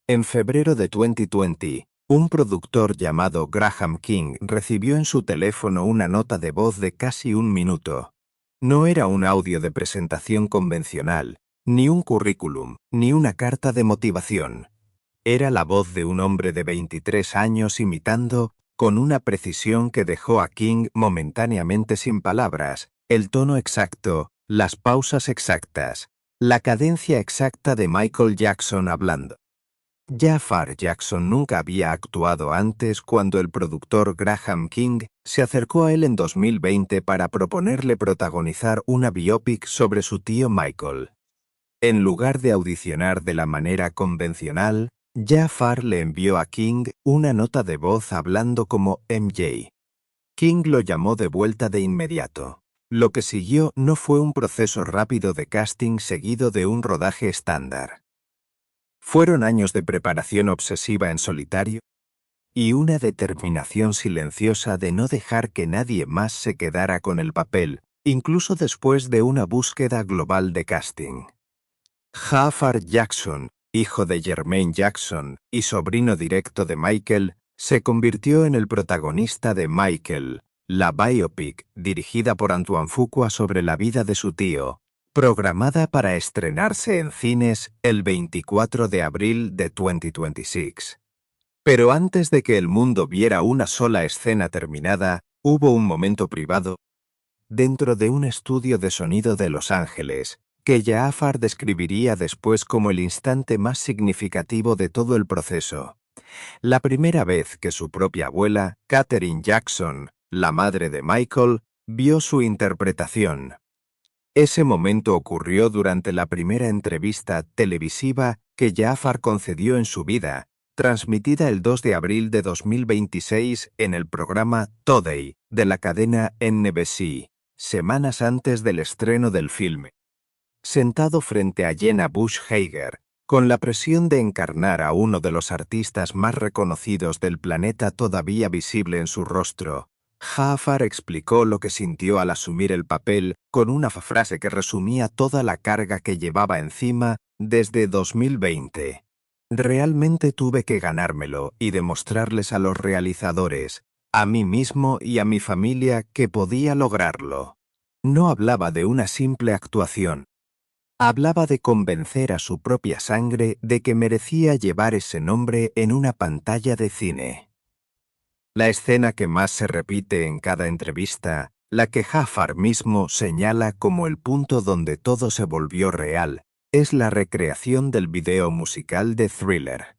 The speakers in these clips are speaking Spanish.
En febrero de 2020, un productor llamado Graham King recibió en su teléfono una nota de voz de casi un minuto. No era un audio de presentación convencional, ni un currículum, ni una carta de motivación. Era la voz de un hombre de 23 años imitando, con una precisión que dejó a King momentáneamente sin palabras, el tono exacto, las pausas exactas, la cadencia exacta de Michael Jackson hablando. Jafar Jackson nunca había actuado antes cuando el productor Graham King se acercó a él en 2020 para proponerle protagonizar una biopic sobre su tío Michael. En lugar de audicionar de la manera convencional, Jafar le envió a King una nota de voz hablando como MJ. King lo llamó de vuelta de inmediato. Lo que siguió no fue un proceso rápido de casting seguido de un rodaje estándar. Fueron años de preparación obsesiva en solitario y una determinación silenciosa de no dejar que nadie más se quedara con el papel, incluso después de una búsqueda global de casting. Jafar Jackson, hijo de Jermaine Jackson y sobrino directo de Michael, se convirtió en el protagonista de Michael, la biopic dirigida por Antoine Fuqua sobre la vida de su tío, programada para estrenarse en cines el 24 de abril de 2026. Pero antes de que el mundo viera una sola escena terminada, hubo un momento privado, dentro de un estudio de sonido de Los Ángeles, que Jafar describiría después como el instante más significativo de todo el proceso. La primera vez que su propia abuela, Katherine Jackson, la madre de Michael, vio su interpretación. Ese momento ocurrió durante la primera entrevista televisiva que Jafar concedió en su vida, transmitida el 2 de abril de 2026 en el programa Today de la cadena NBC, semanas antes del estreno del filme. Sentado frente a Jenna Bush Hager, con la presión de encarnar a uno de los artistas más reconocidos del planeta todavía visible en su rostro, Jafar explicó lo que sintió al asumir el papel con una frase que resumía toda la carga que llevaba encima desde 2020. Realmente tuve que ganármelo y demostrarles a los realizadores, a mí mismo y a mi familia que podía lograrlo. No hablaba de una simple actuación. Hablaba de convencer a su propia sangre de que merecía llevar ese nombre en una pantalla de cine. La escena que más se repite en cada entrevista, la que Jafar mismo señala como el punto donde todo se volvió real, es la recreación del video musical de Thriller.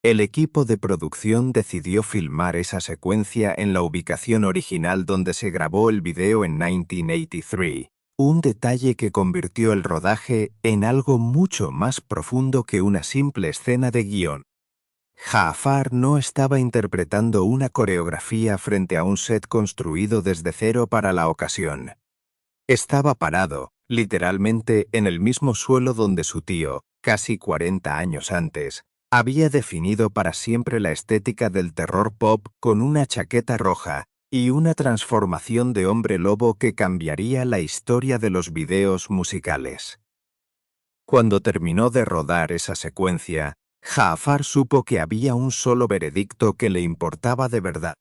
El equipo de producción decidió filmar esa secuencia en la ubicación original donde se grabó el video en 1983, un detalle que convirtió el rodaje en algo mucho más profundo que una simple escena de guión. Jafar no estaba interpretando una coreografía frente a un set construido desde cero para la ocasión. Estaba parado, literalmente, en el mismo suelo donde su tío, casi 40 años antes, había definido para siempre la estética del terror pop con una chaqueta roja y una transformación de hombre lobo que cambiaría la historia de los videos musicales. Cuando terminó de rodar esa secuencia, Jafar supo que había un solo veredicto que le importaba de verdad.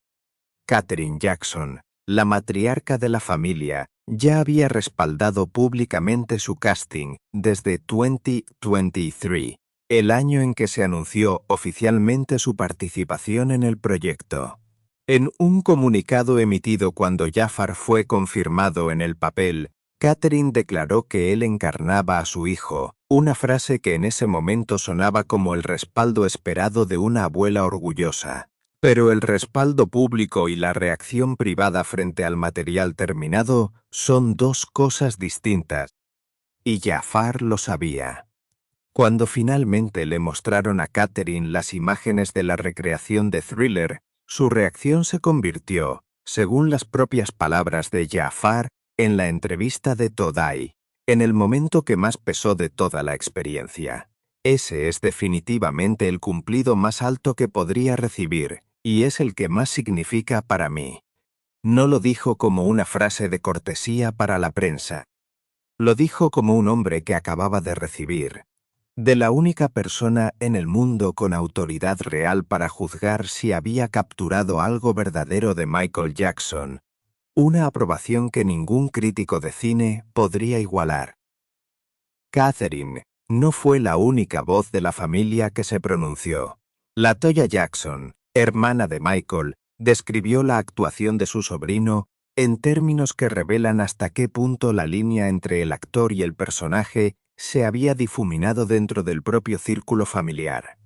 Katherine Jackson, la matriarca de la familia, ya había respaldado públicamente su casting desde 2023, el año en que se anunció oficialmente su participación en el proyecto. En un comunicado emitido cuando Jafar fue confirmado en el papel, Katherine declaró que él encarnaba a su hijo, una frase que en ese momento sonaba como el respaldo esperado de una abuela orgullosa. Pero el respaldo público y la reacción privada frente al material terminado son dos cosas distintas, y Jafar lo sabía. Cuando finalmente le mostraron a Katherine las imágenes de la recreación de Thriller, su reacción se convirtió, según las propias palabras de Jafar, en la entrevista de Today, en el momento que más pesó de toda la experiencia. Ese es definitivamente el cumplido más alto que podría recibir, y es el que más significa para mí. No lo dijo como una frase de cortesía para la prensa. Lo dijo como un hombre que acababa de recibir de la única persona en el mundo con autoridad real para juzgar si había capturado algo verdadero de Michael Jackson, una aprobación que ningún crítico de cine podría igualar. Catherine no fue la única voz de la familia que se pronunció. LaToya Jackson, hermana de Michael, describió la actuación de su sobrino en términos que revelan hasta qué punto la línea entre el actor y el personaje se había difuminado dentro del propio círculo familiar.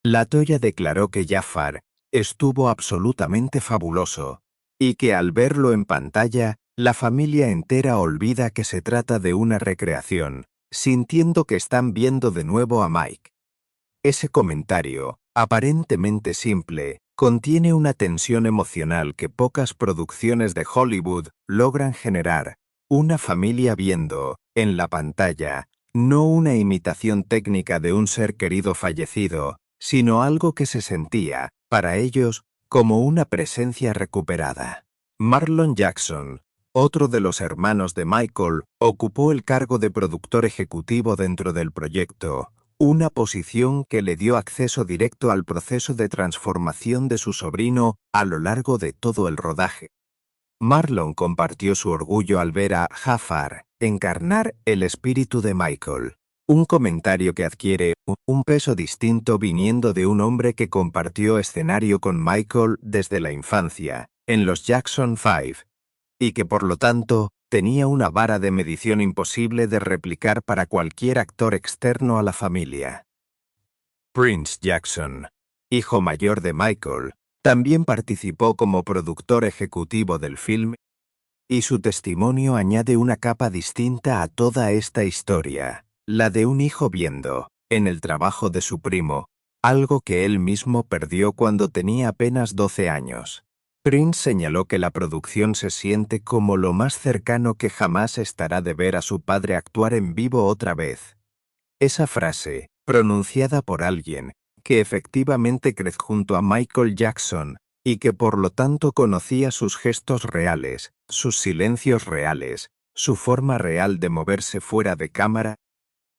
LaToya declaró que Jafar estuvo absolutamente fabuloso y que al verlo en pantalla, la familia entera olvida que se trata de una recreación, sintiendo que están viendo de nuevo a Mike. Ese comentario, aparentemente simple, contiene una tensión emocional que pocas producciones de Hollywood logran generar. Una familia viendo, en la pantalla, no una imitación técnica de un ser querido fallecido, sino algo que se sentía, para ellos, como una presencia recuperada. Marlon Jackson, otro de los hermanos de Michael, ocupó el cargo de productor ejecutivo dentro del proyecto, una posición que le dio acceso directo al proceso de transformación de su sobrino a lo largo de todo el rodaje. Marlon compartió su orgullo al ver a Jafar encarnar el espíritu de Michael, un comentario que adquiere un peso distinto viniendo de un hombre que compartió escenario con Michael desde la infancia, en los Jackson 5, y que por lo tanto tenía una vara de medición imposible de replicar para cualquier actor externo a la familia. Prince Jackson, hijo mayor de Michael, también participó como productor ejecutivo del film, y su testimonio añade una capa distinta a toda esta historia, la de un hijo viendo, en el trabajo de su primo, algo que él mismo perdió cuando tenía apenas 12 años. Prince señaló que la producción se siente como lo más cercano que jamás estará de ver a su padre actuar en vivo otra vez. Esa frase, pronunciada por alguien que efectivamente creció junto a Michael Jackson y que por lo tanto conocía sus gestos reales, sus silencios reales, su forma real de moverse fuera de cámara,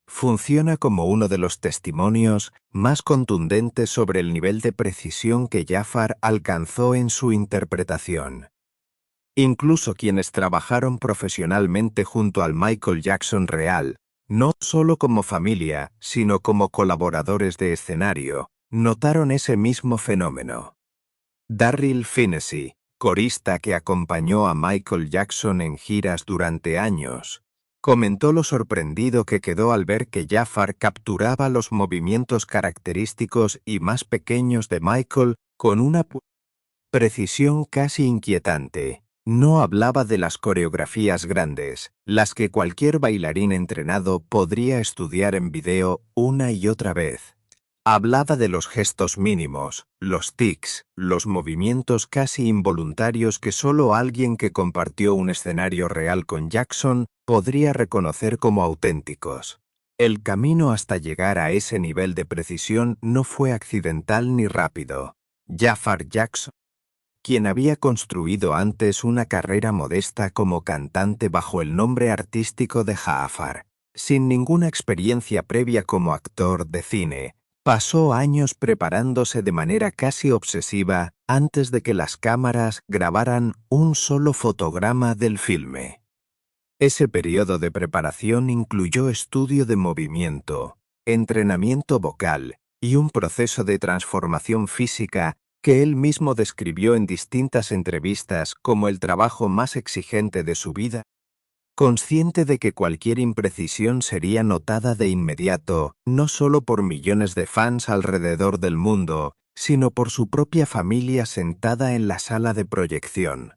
funciona como uno de los testimonios más contundentes sobre el nivel de precisión que Jafar alcanzó en su interpretación. Incluso quienes trabajaron profesionalmente junto al Michael Jackson real, no solo como familia, sino como colaboradores de escenario, notaron ese mismo fenómeno. Darryl Finney, corista que acompañó a Michael Jackson en giras durante años, comentó lo sorprendido que quedó al ver que Jafar capturaba los movimientos característicos y más pequeños de Michael con una precisión casi inquietante. No hablaba de las coreografías grandes, las que cualquier bailarín entrenado podría estudiar en video una y otra vez. Hablaba de los gestos mínimos, los tics, los movimientos casi involuntarios que solo alguien que compartió un escenario real con Jackson podría reconocer como auténticos. El camino hasta llegar a ese nivel de precisión no fue accidental ni rápido. Jafar Jackson, quien había construido antes una carrera modesta como cantante bajo el nombre artístico de Jafar, sin ninguna experiencia previa como actor de cine, pasó años preparándose de manera casi obsesiva antes de que las cámaras grabaran un solo fotograma del filme. Ese periodo de preparación incluyó estudio de movimiento, entrenamiento vocal y un proceso de transformación física que él mismo describió en distintas entrevistas como el trabajo más exigente de su vida. Consciente de que cualquier imprecisión sería notada de inmediato, no solo por millones de fans alrededor del mundo, sino por su propia familia sentada en la sala de proyección.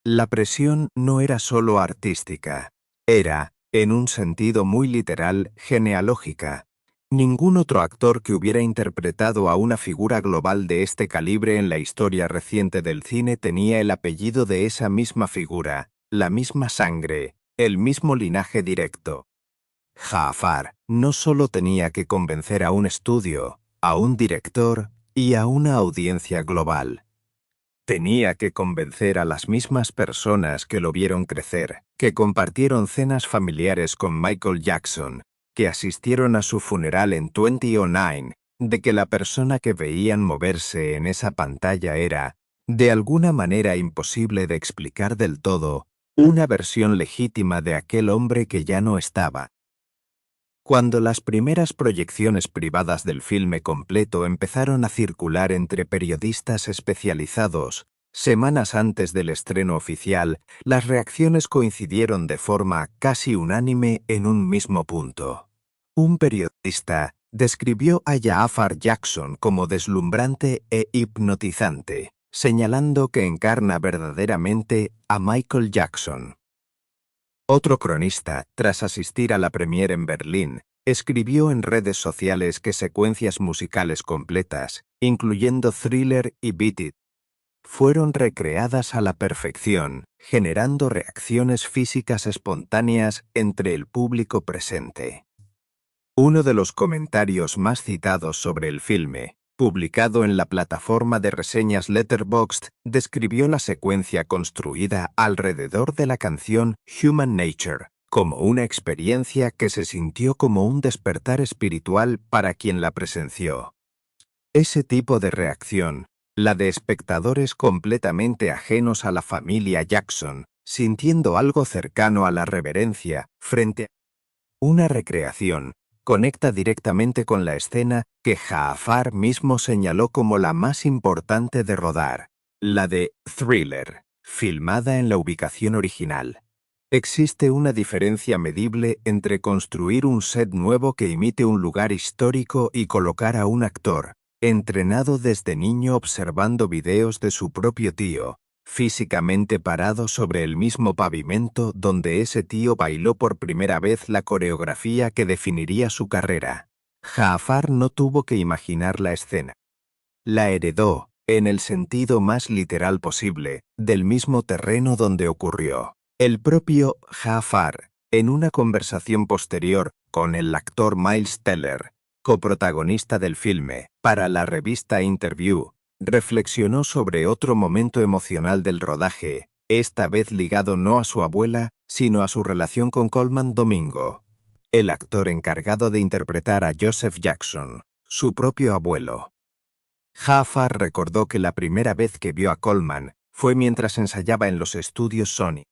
La presión no era solo artística, era, en un sentido muy literal, genealógica. Ningún otro actor que hubiera interpretado a una figura global de este calibre en la historia reciente del cine tenía el apellido de esa misma figura, la misma sangre, el mismo linaje directo. Jafar no solo tenía que convencer a un estudio, a un director y a una audiencia global. Tenía que convencer a las mismas personas que lo vieron crecer, que compartieron cenas familiares con Michael Jackson, que asistieron a su funeral en 2009, de que la persona que veían moverse en esa pantalla era, de alguna manera imposible de explicar del todo, una versión legítima de aquel hombre que ya no estaba. Cuando las primeras proyecciones privadas del filme completo empezaron a circular entre periodistas especializados, semanas antes del estreno oficial, las reacciones coincidieron de forma casi unánime en un mismo punto. Un periodista describió a Jaafar Jackson como deslumbrante e hipnotizante, señalando que encarna verdaderamente a Michael Jackson. Otro cronista, tras asistir a la premiere en Berlín, escribió en redes sociales que secuencias musicales completas, incluyendo Thriller y Beat It, fueron recreadas a la perfección, generando reacciones físicas espontáneas entre el público presente. Uno de los comentarios más citados sobre el filme, publicado en la plataforma de reseñas Letterboxd, describió la secuencia construida alrededor de la canción Human Nature como una experiencia que se sintió como un despertar espiritual para quien la presenció. Ese tipo de reacción, la de espectadores completamente ajenos a la familia Jackson, sintiendo algo cercano a la reverencia frente a una recreación, conecta directamente con la escena que Jaafar mismo señaló como la más importante de rodar, la de Thriller, filmada en la ubicación original. Existe una diferencia medible entre construir un set nuevo que imite un lugar histórico y colocar a un actor, entrenado desde niño observando videos de su propio tío, físicamente parado sobre el mismo pavimento donde ese tío bailó por primera vez la coreografía que definiría su carrera. Jaafar no tuvo que imaginar la escena. La heredó, en el sentido más literal posible, del mismo terreno donde ocurrió. El propio Jaafar, en una conversación posterior con el actor Miles Teller, coprotagonista del filme, para la revista Interview, reflexionó sobre otro momento emocional del rodaje, esta vez ligado no a su abuela, sino a su relación con Coleman Domingo, el actor encargado de interpretar a Joseph Jackson, su propio abuelo. Jaafar recordó que la primera vez que vio a Coleman fue mientras ensayaba en los estudios Sony.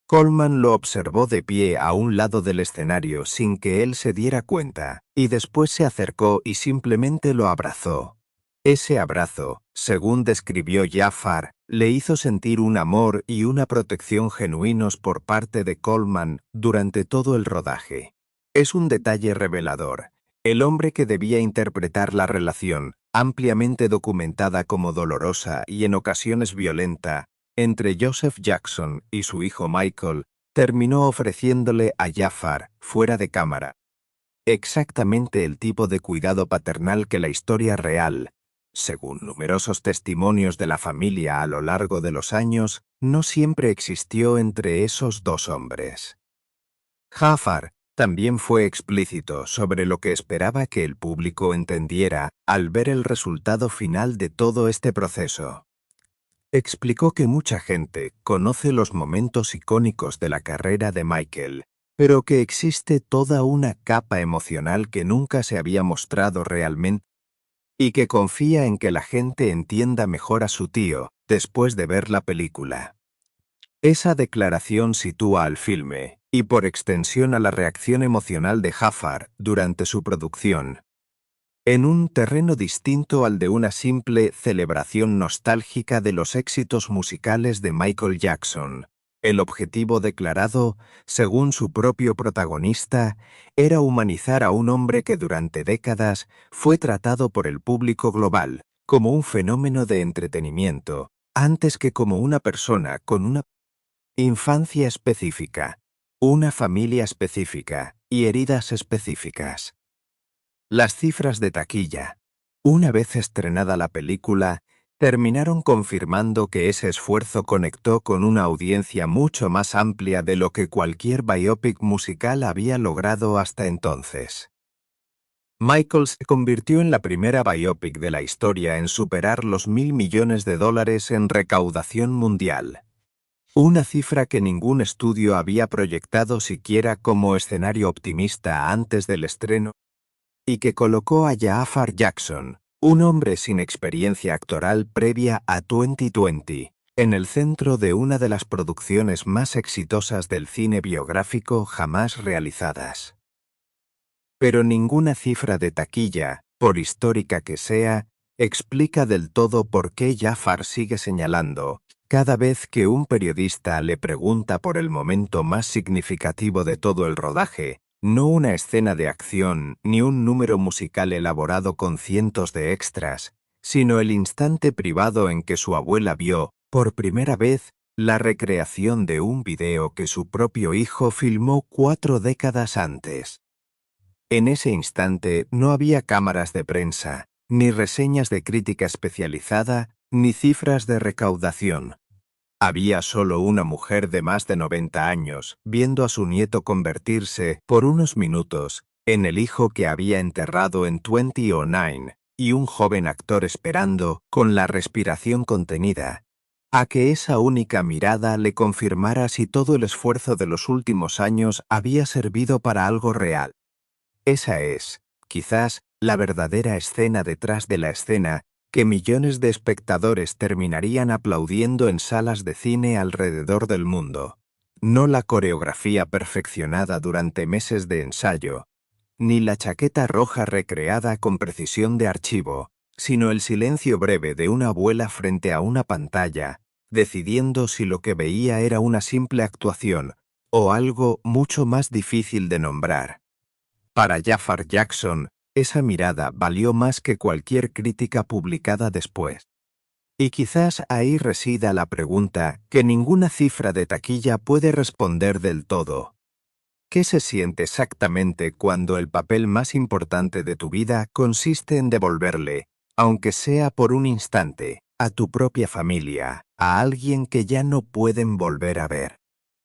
Coleman lo observó de pie a un lado del escenario sin que él se diera cuenta, y después se acercó y simplemente lo abrazó. Ese abrazo, según describió Jaafar, le hizo sentir un amor y una protección genuinos por parte de Coleman durante todo el rodaje. Es un detalle revelador. El hombre que debía interpretar la relación, ampliamente documentada como dolorosa y en ocasiones violenta, entre Joseph Jackson y su hijo Michael, terminó ofreciéndole a Jaafar, fuera de cámara, exactamente el tipo de cuidado paternal que la historia real, según numerosos testimonios de la familia a lo largo de los años, no siempre existió entre esos dos hombres. Jaafar también fue explícito sobre lo que esperaba que el público entendiera al ver el resultado final de todo este proceso. Explicó que mucha gente conoce los momentos icónicos de la carrera de Michael, pero que existe toda una capa emocional que nunca se había mostrado realmente y que confía en que la gente entienda mejor a su tío después de ver la película. Esa declaración sitúa al filme, y por extensión a la reacción emocional de Jaafar durante su producción, en un terreno distinto al de una simple celebración nostálgica de los éxitos musicales de Michael Jackson. El objetivo declarado, según su propio protagonista, era humanizar a un hombre que durante décadas fue tratado por el público global como un fenómeno de entretenimiento, antes que como una persona con una infancia específica, una familia específica y heridas específicas. Las cifras de taquilla, una vez estrenada la película, terminaron confirmando que ese esfuerzo conectó con una audiencia mucho más amplia de lo que cualquier biopic musical había logrado hasta entonces. Michael se convirtió en la primera biopic de la historia en superar los $1.000 millones en recaudación mundial. Una cifra que ningún estudio había proyectado siquiera como escenario optimista antes del estreno, y que colocó a Jafar Jackson, un hombre sin experiencia actoral previa a 2020, en el centro de una de las producciones más exitosas del cine biográfico jamás realizadas. Pero ninguna cifra de taquilla, por histórica que sea, explica del todo por qué Jafar sigue señalando, cada vez que un periodista le pregunta por el momento más significativo de todo el rodaje, no una escena de acción ni un número musical elaborado con cientos de extras, sino el instante privado en que su abuela vio, por primera vez, la recreación de un video que su propio hijo filmó 4 décadas antes. En ese instante no había cámaras de prensa, ni reseñas de crítica especializada, ni cifras de recaudación. Había solo una mujer de más de 90 años, viendo a su nieto convertirse, por unos minutos, en el hijo que había enterrado en 2009, y un joven actor esperando, con la respiración contenida, a que esa única mirada le confirmara si todo el esfuerzo de los últimos años había servido para algo real. Esa es, quizás, la verdadera escena detrás de la escena que millones de espectadores terminarían aplaudiendo en salas de cine alrededor del mundo. No la coreografía perfeccionada durante meses de ensayo, ni la chaqueta roja recreada con precisión de archivo, sino el silencio breve de una abuela frente a una pantalla, decidiendo si lo que veía era una simple actuación o algo mucho más difícil de nombrar. Para Jafar Jackson, esa mirada valió más que cualquier crítica publicada después. Y quizás ahí resida la pregunta que ninguna cifra de taquilla puede responder del todo. ¿Qué se siente exactamente cuando el papel más importante de tu vida consiste en devolverle, aunque sea por un instante, a tu propia familia, a alguien que ya no pueden volver a ver?